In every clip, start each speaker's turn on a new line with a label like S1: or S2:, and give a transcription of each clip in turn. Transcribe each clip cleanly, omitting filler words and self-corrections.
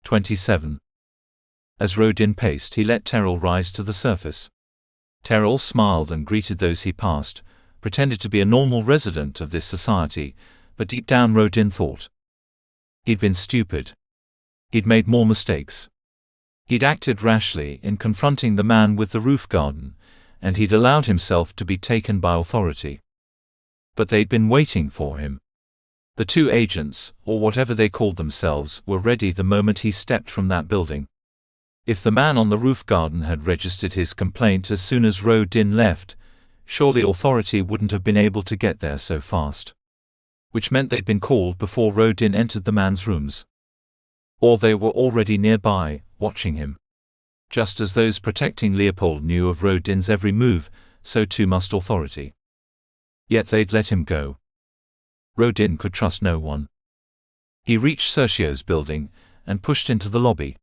S1: 27. As Rodin paced, he let Terrell rise to the surface. Terrell smiled and greeted those he passed, pretended to be a normal resident of this society, but deep down Rodin thought. He'd been stupid. He'd made more mistakes. He'd acted rashly in confronting the man with the roof garden, and he'd allowed himself to be taken by authority. But they'd been waiting for him. The two agents, or whatever they called themselves, were ready the moment he stepped from that building. If the man on the roof garden had registered his complaint as soon as Rodin left, surely authority wouldn't have been able to get there so fast. Which meant they'd been called before Rodin entered the man's rooms. Or they were already nearby, watching him. Just as those protecting Leopold knew of Rodin's every move, so too must authority. Yet they'd let him go. Rodin could trust no one. He reached Sergio's building, and pushed into the lobby.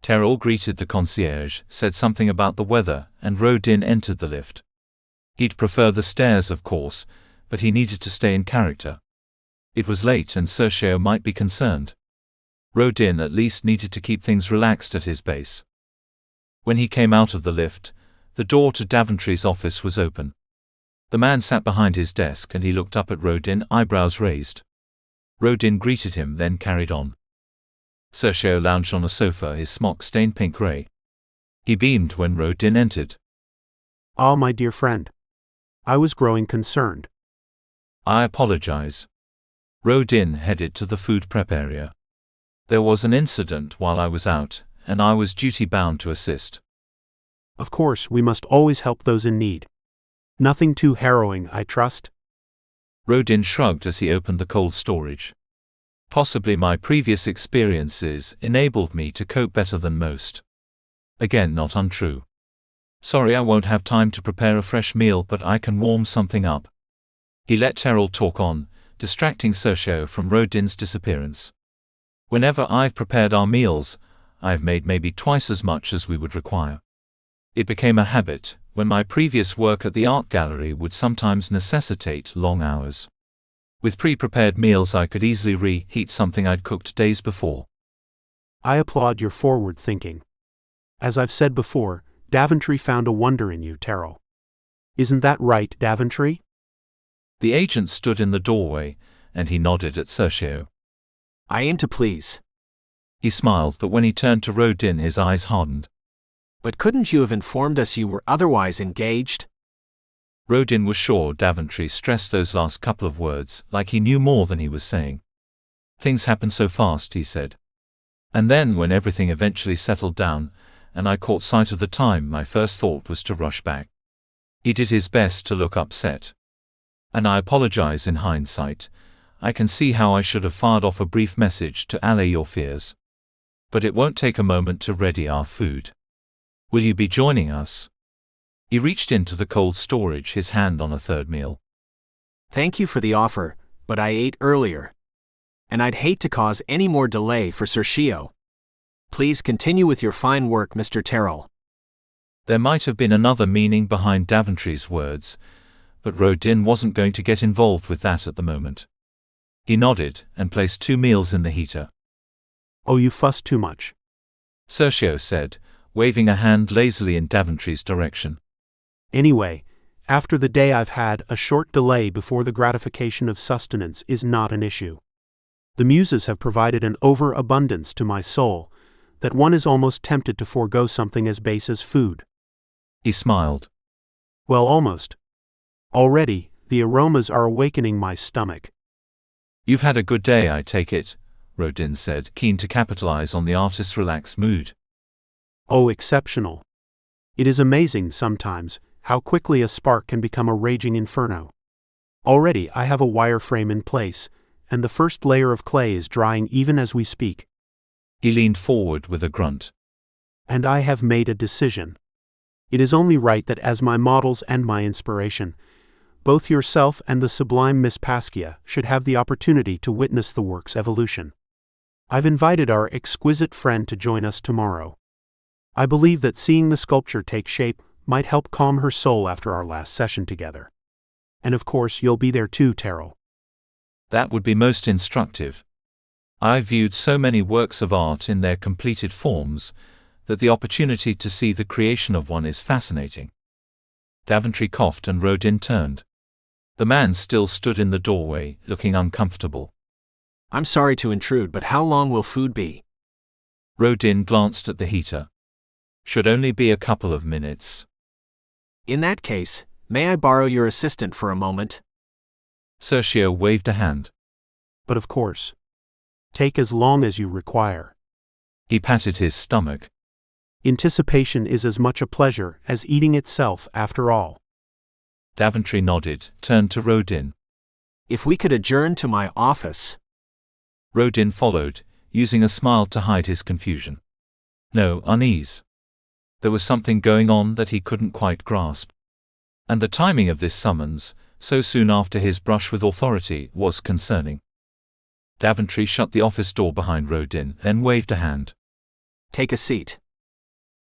S1: Terrell greeted the concierge, said something about the weather, and Rodin entered the lift. He'd prefer the stairs, of course, but he needed to stay in character. It was late and Sergio might be concerned. Rodin at least needed to keep things relaxed at his base. When he came out of the lift, the door to Daventry's office was open. The man sat behind his desk and he looked up at Rodin, eyebrows raised. Rodin greeted him, then carried on. Sergio lounged on a sofa, his smock stained pink gray. He beamed when Rodin entered.
S2: "Ah, my dear friend. I was growing concerned."
S1: "I apologize." Rodin headed to the food prep area. "There was an incident while I was out, and I was duty-bound to assist."
S2: "Of course, we must always help those in need. Nothing too harrowing, I trust?"
S1: Rodin shrugged as he opened the cold storage. "Possibly my previous experiences enabled me to cope better than most." Again, not untrue. "Sorry, I won't have time to prepare a fresh meal, but I can warm something up." He let Terrell talk on, distracting Sergio from Rodin's disappearance. "Whenever I've prepared our meals, I've made maybe twice as much as we would require. It became a habit, when my previous work at the art gallery would sometimes necessitate long hours. With pre-prepared meals I could easily reheat something I'd cooked days before."
S2: "I applaud your forward thinking. As I've said before, Daventry found a wonder in you, Terrell. Isn't that right, Daventry?"
S1: The agent stood in the doorway, and he nodded at Sergio.
S3: "I aim to please."
S1: He smiled, but when he turned to Rodin his eyes hardened.
S3: "But couldn't you have informed us you were otherwise engaged?"
S1: Rodin was sure Daventry stressed those last couple of words, like he knew more than he was saying. "Things happen so fast," he said. "And then when everything eventually settled down, and I caught sight of the time, my first thought was to rush back." He did his best to look upset. "And I apologize in hindsight. I can see how I should have fired off a brief message to allay your fears. But it won't take a moment to ready our food. Will you be joining us?" He reached into the cold storage, his hand on a third meal.
S3: "Thank you for the offer, but I ate earlier. And I'd hate to cause any more delay for Sergio. Please continue with your fine work, Mr. Terrell."
S1: There might have been another meaning behind Daventry's words, but Rodin wasn't going to get involved with that at the moment. He nodded, and placed 2 meals in the heater.
S2: "Oh, you fuss too much,"
S1: Sergio said, waving a hand lazily in Daventry's direction.
S2: "Anyway, after the day I've had, a short delay before the gratification of sustenance is not an issue. The muses have provided an overabundance to my soul, that one is almost tempted to forego something as base as food."
S1: He smiled.
S2: "Well, almost. Already, the aromas are awakening my stomach."
S1: "You've had a good day, I take it," Rodin said, keen to capitalize on the artist's relaxed mood.
S2: "Oh, exceptional. It is amazing sometimes how quickly a spark can become a raging inferno. Already I have a wireframe in place, and the first layer of clay is drying even as we speak."
S1: He leaned forward with a grunt.
S2: "And I have made a decision. It is only right that as my models and my inspiration, both yourself and the sublime Miss Paskia should have the opportunity to witness the work's evolution. I've invited our exquisite friend to join us tomorrow. I believe that seeing the sculpture take shape might help calm her soul after our last session together. And of course you'll be there too, Terrell."
S1: "That would be most instructive." I viewed so many works of art in their completed forms that the opportunity to see the creation of one is fascinating. Daventry coughed and Rodin turned. The man still stood in the doorway, looking uncomfortable.
S3: I'm sorry to intrude, but how long will food be?
S1: Rodin glanced at the heater. Should only be a couple of minutes.
S3: In that case, may I borrow your assistant for a moment?
S1: Sergio waved a hand.
S2: But of course. Take as long as you require.
S1: He patted his stomach.
S2: Anticipation is as much a pleasure as eating itself, after all.
S1: Daventry nodded, turned to Rodin.
S3: If we could adjourn to my office.
S1: Rodin followed, using a smile to hide his confusion. No unease. There was something going on that he couldn't quite grasp. And the timing of this summons, so soon after his brush with authority, was concerning. Daventry shut the office door behind Rodin, then waved a hand.
S3: Take a seat.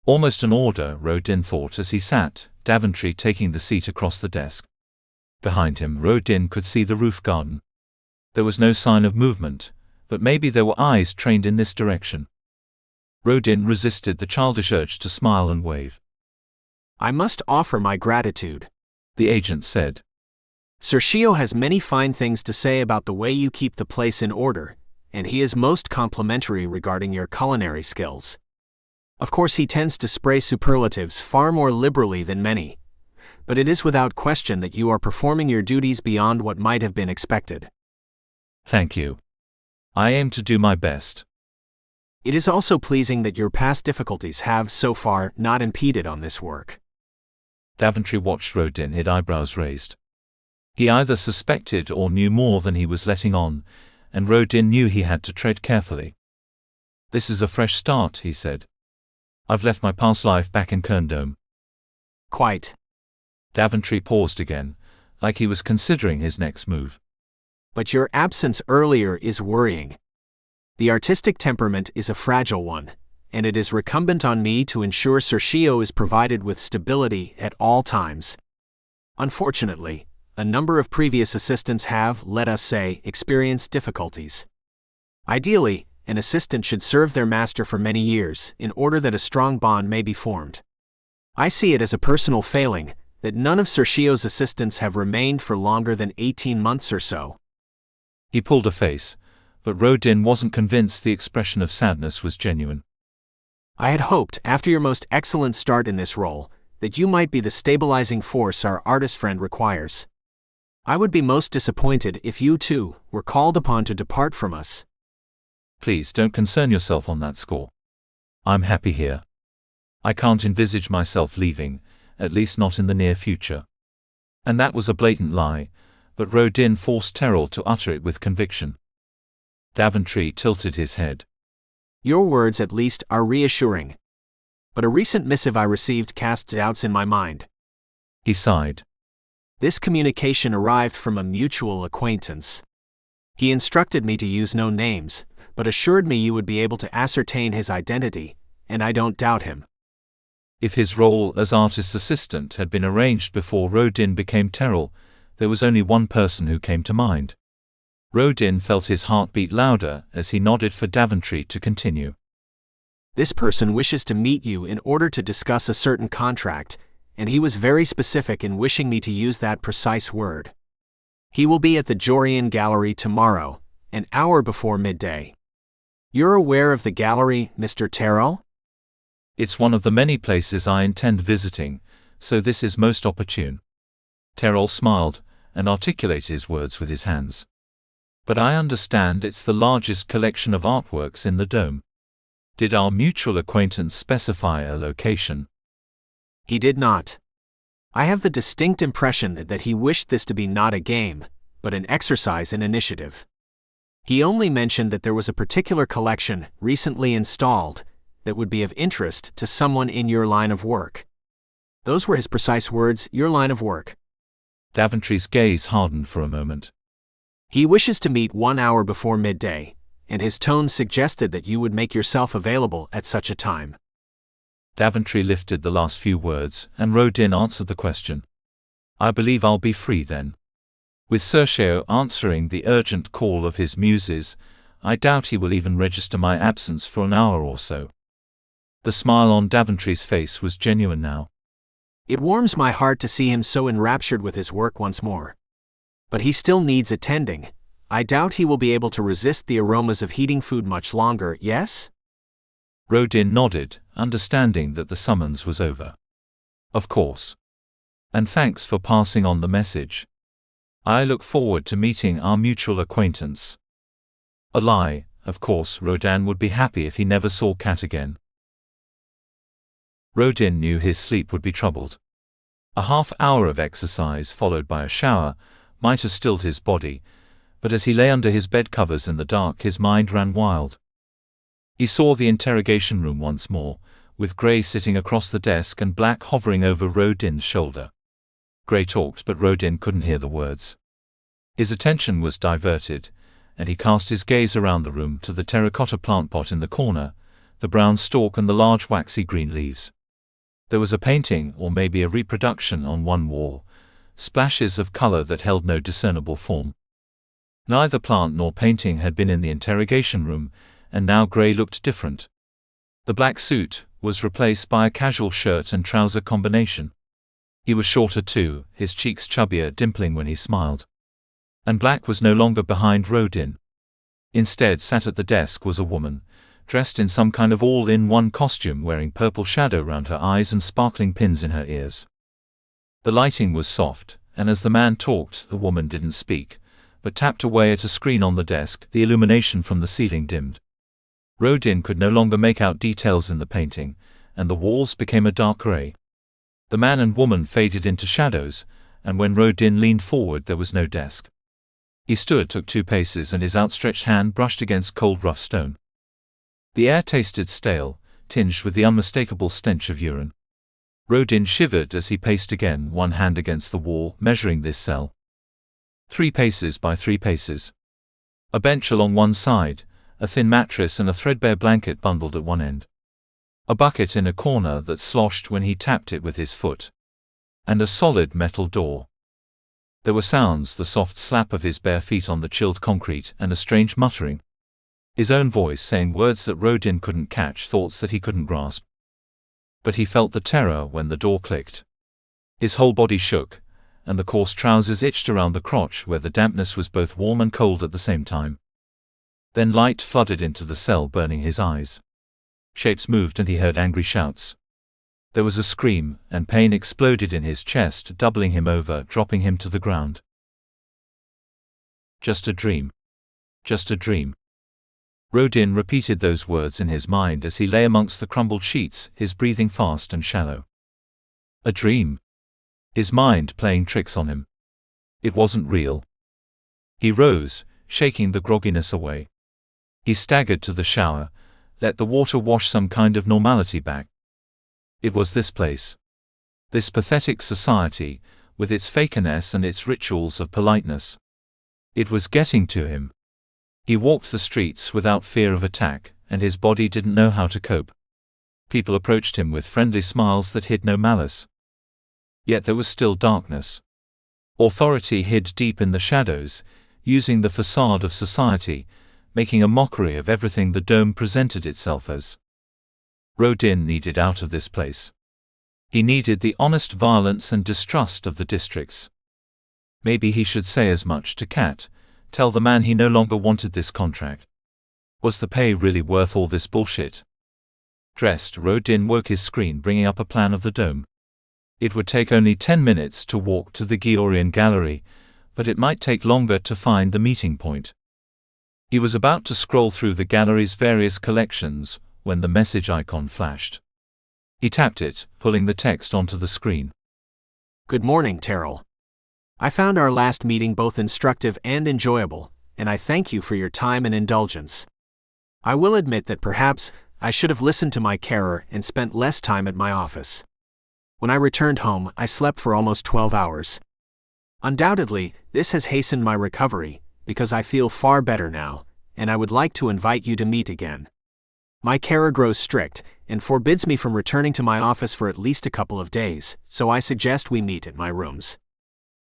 S1: Almost an order, Rodin thought as he sat, Daventry taking the seat across the desk. Behind him, Rodin could see the roof garden. There was no sign of movement, but maybe there were eyes trained in this direction. Rodin resisted the childish urge to smile and wave.
S3: I must offer my gratitude,
S1: the agent said.
S3: Sergio has many fine things to say about the way you keep the place in order, and he is most complimentary regarding your culinary skills. Of course, he tends to spray superlatives far more liberally than many, but it is without question that you are performing your duties beyond what might have been expected.
S1: Thank you. I aim to do my best.
S3: It is also pleasing that your past difficulties have, so far, not impeded on this work.
S1: Daventry watched Rodin, his eyebrows raised. He either suspected or knew more than he was letting on, and Rodin knew he had to tread carefully. This is a fresh start, he said. I've left my past life back in Kerndome.
S3: Quite.
S1: Daventry paused again, like he was considering his next move.
S3: But your absence earlier is worrying. The artistic temperament is a fragile one, and it is recumbent on me to ensure Sergio is provided with stability at all times. Unfortunately, a number of previous assistants have, let us say, experienced difficulties. Ideally, an assistant should serve their master for many years in order that a strong bond may be formed. I see it as a personal failing that none of Sergio's assistants have remained for longer than 18 months or so.
S1: He pulled a face, but Rodin wasn't convinced the expression of sadness was genuine.
S3: I had hoped, after your most excellent start in this role, that you might be the stabilizing force our artist friend requires. I would be most disappointed if you, too, were called upon to depart from us.
S1: Please don't concern yourself on that score. I'm happy here. I can't envisage myself leaving, at least not in the near future. And that was a blatant lie, but Rodin forced Terrell to utter it with conviction. Daventry tilted his head.
S3: Your words, at least, are reassuring. But a recent missive I received casts doubts in my mind.
S1: He sighed.
S3: This communication arrived from a mutual acquaintance. He instructed me to use no names, but assured me you would be able to ascertain his identity, and I don't doubt him.
S1: If his role as artist's assistant had been arranged before Rodin became Terrell, there was only one person who came to mind. Rodin felt his heart beat louder as he nodded for Daventry to continue.
S3: This person wishes to meet you in order to discuss a certain contract, and he was very specific in wishing me to use that precise word. He will be at the Jorian Gallery tomorrow, an hour before midday. You're aware of the gallery, Mr. Terrell?
S1: It's one of the many places I intend visiting, so this is most opportune. Terrell smiled and articulated his words with his hands. But I understand it's the largest collection of artworks in the dome. Did our mutual acquaintance specify a location?
S3: He did not. I have the distinct impression that he wished this to be not a game, but an exercise in initiative. He only mentioned that there was a particular collection, recently installed, that would be of interest to someone in your line of work. Those were his precise words, your line of work.
S1: Daventry's gaze hardened for a moment.
S3: He wishes to meet 1 hour before midday, and his tone suggested that you would make yourself available at such a time.
S1: Daventry lifted the last few words, and Rodin answered the question. I believe I'll be free then. With Sergio answering the urgent call of his muses, I doubt he will even register my absence for an hour or so." The smile on Daventry's face was genuine now.
S3: "It warms my heart to see him so enraptured with his work once more. But he still needs attending. I doubt he will be able to resist the aromas of heating food much longer, yes?"
S1: Rodin nodded, understanding that the summons was over. "Of course. And thanks for passing on the message. I look forward to meeting our mutual acquaintance." A lie, of course. Rodin would be happy if he never saw Kat again. Rodin knew his sleep would be troubled. A half-hour of exercise followed by a shower might have stilled his body, but as he lay under his bed covers in the dark his mind ran wild. He saw the interrogation room once more, with Gray sitting across the desk and Black hovering over Rodin's shoulder. Gray talked, but Rodin couldn't hear the words. His attention was diverted, and he cast his gaze around the room to the terracotta plant pot in the corner, the brown stalk and the large waxy green leaves. There was a painting, or maybe a reproduction, on one wall, splashes of color that held no discernible form. Neither plant nor painting had been in the interrogation room, and now Gray looked different. The black suit was replaced by a casual shirt and trouser combination. He was shorter too, his cheeks chubbier, dimpling when he smiled. And Black was no longer behind Rodin. Instead, sat at the desk was a woman, dressed in some kind of all-in-one costume, wearing purple shadow round her eyes and sparkling pins in her ears. The lighting was soft, and as the man talked, the woman didn't speak, but tapped away at a screen on the desk. The illumination from the ceiling dimmed. Rodin could no longer make out details in the painting, and the walls became a dark gray. The man and woman faded into shadows, and when Rodin leaned forward there was no desk. He stood, took 2 paces, and his outstretched hand brushed against cold rough stone. The air tasted stale, tinged with the unmistakable stench of urine. Rodin shivered as he paced again, one hand against the wall, measuring this cell. 3 paces by 3 paces. A bench along one side, a thin mattress and a threadbare blanket bundled at one end. A bucket in a corner that sloshed when he tapped it with his foot. And a solid metal door. There were sounds, the soft slap of his bare feet on the chilled concrete, and a strange muttering. His own voice saying words that Rodin couldn't catch, thoughts that he couldn't grasp. But he felt the terror when the door clicked. His whole body shook, and the coarse trousers itched around the crotch where the dampness was both warm and cold at the same time. Then light flooded into the cell, burning his eyes. Shapes moved and he heard angry shouts. There was a scream, and pain exploded in his chest, doubling him over, dropping him to the ground. Just a dream. Just a dream. Rodin repeated those words in his mind as he lay amongst the crumbled sheets, his breathing fast and shallow. A dream. His mind playing tricks on him. It wasn't real. He rose, shaking the grogginess away. He staggered to the shower, let the water wash some kind of normality back. It was this place. This pathetic society, with its fakeness and its rituals of politeness. It was getting to him. He walked the streets without fear of attack, and his body didn't know how to cope. People approached him with friendly smiles that hid no malice. Yet there was still darkness. Authority hid deep in the shadows, using the facade of society, making a mockery of everything the dome presented itself as. Rodin needed out of this place. He needed the honest violence and distrust of the districts. Maybe he should say as much to Kat, tell the man he no longer wanted this contract. Was the pay really worth all this bullshit? Dressed, Rodin woke his screen, bringing up a plan of the dome. It would take only 10 minutes to walk to the Georgian Gallery, but it might take longer to find the meeting point. He was about to scroll through the gallery's various collections when the message icon flashed. He tapped it, pulling the text onto the screen.
S3: Good morning, Terrell. I found our last meeting both instructive and enjoyable, and I thank you for your time and indulgence. I will admit that perhaps I should have listened to my carer and spent less time at my office. When I returned home, I slept for almost 12 hours. Undoubtedly, this has hastened my recovery, because I feel far better now, and I would like to invite you to meet again. My carer grows strict, and forbids me from returning to my office for at least a couple of days, so I suggest we meet at my rooms.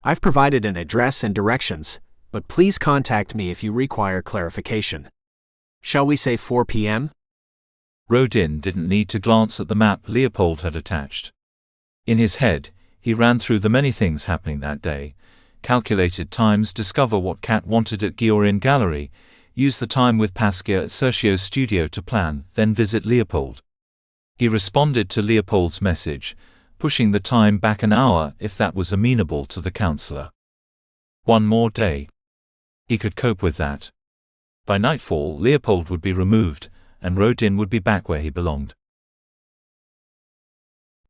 S3: I've provided an address and directions, but please contact me if you require clarification. Shall we say 4 p.m.?
S1: Rodin didn't need to glance at the map Leopold had attached. In his head, he ran through the many things happening that day, calculated times, discover what Kat wanted at Giorin Gallery, use the time with Paskia at Sergio's studio to plan, then visit Leopold. He responded to Leopold's message, pushing the time back an hour if that was amenable to the counselor. One more day. He could cope with that. By nightfall, Leopold would be removed, and Rodin would be back where he belonged.